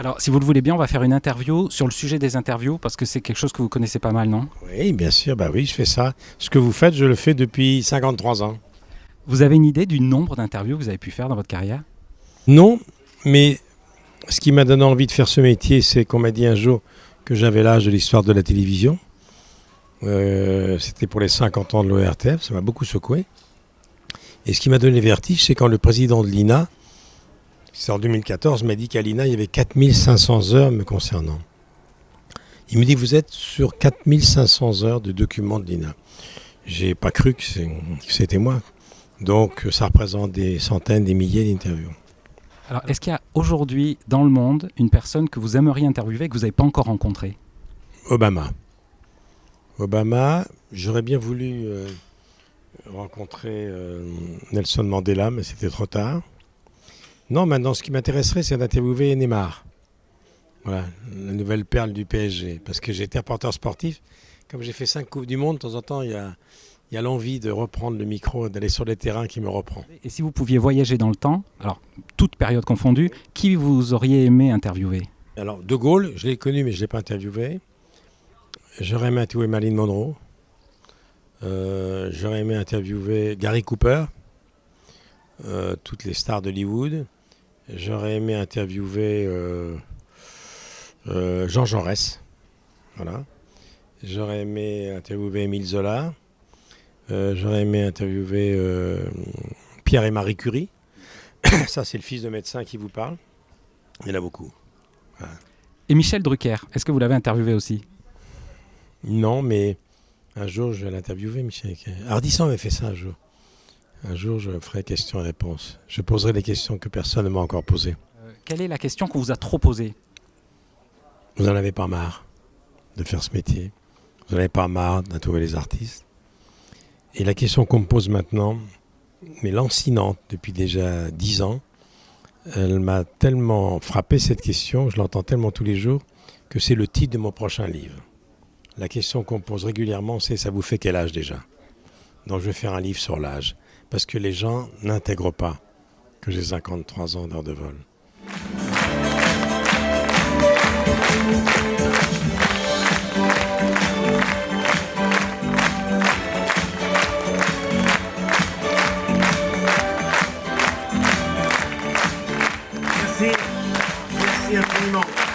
Alors, si vous le voulez bien, on va faire une interview sur le sujet des interviews, parce que c'est quelque chose que vous connaissez pas mal, non? Oui, bien sûr, bah oui, je fais ça. Ce que vous faites, je le fais depuis 53 ans. Vous avez une idée du nombre d'interviews que vous avez pu faire dans votre carrière? Non, mais ce qui m'a donné envie de faire ce métier, c'est qu'on m'a dit un jour que j'avais l'âge de l'histoire de la télévision. C'était pour les 50 ans de l'ORTF, ça m'a beaucoup secoué. Et ce qui m'a donné le vertige, c'est quand le président de l'INA, c'est en 2014, m'a dit qu'à l'INA, il y avait 4500 heures me concernant. Il me dit, vous êtes sur 4500 heures de documents de l'INA. J'ai pas cru que c'était moi. Donc ça représente des centaines, des milliers d'interviews. Alors, est-ce qu'il y a aujourd'hui dans le monde une personne que vous aimeriez interviewer et que vous n'avez pas encore rencontrée? Obama. Obama, j'aurais bien voulu rencontrer Nelson Mandela, mais c'était trop tard. Non, maintenant, ce qui m'intéresserait, c'est d'interviewer Neymar. Voilà, la nouvelle perle du PSG. Parce que j'ai été reporter sportif. Comme j'ai fait 5 Coupes du Monde, de temps en temps, il y a l'envie de reprendre le micro, d'aller sur les terrains qui me reprend. Et si vous pouviez voyager dans le temps, alors, toute période confondue, qui vous auriez aimé interviewer? Alors, De Gaulle, je l'ai connu, mais je ne l'ai pas interviewé. J'aurais aimé interviewer Marilyn Monroe. J'aurais aimé interviewer Gary Cooper, toutes les stars d'Hollywood. J'aurais aimé interviewer Jean Jaurès. Voilà. J'aurais aimé interviewer Émile Zola. J'aurais aimé interviewer Pierre et Marie Curie. Ça, c'est le fils de médecin qui vous parle. Il y en a beaucoup. Voilà. Et Michel Drucker, est-ce que vous l'avez interviewé aussi? Non, mais un jour, je vais l'interviewer, Michel. Ardisson avait fait ça un jour. Un jour, je ferai questions et réponses. Je poserai des questions que personne ne m'a encore posées. Quelle est la question qu'on vous a trop posée? Vous n'en avez pas marre de faire ce métier. Vous n'en avez pas marre d'interviewer les artistes. Et la question qu'on me pose maintenant, mais lancinante depuis déjà 10 ans, elle m'a tellement frappé cette question, je l'entends tellement tous les jours, que c'est le titre de mon prochain livre. La question qu'on me pose régulièrement, c'est « ça vous fait quel âge déjà ?» Donc je vais faire un livre sur l'âge, parce que les gens n'intègrent pas que j'ai 53 ans d'heure de vol. Merci infiniment.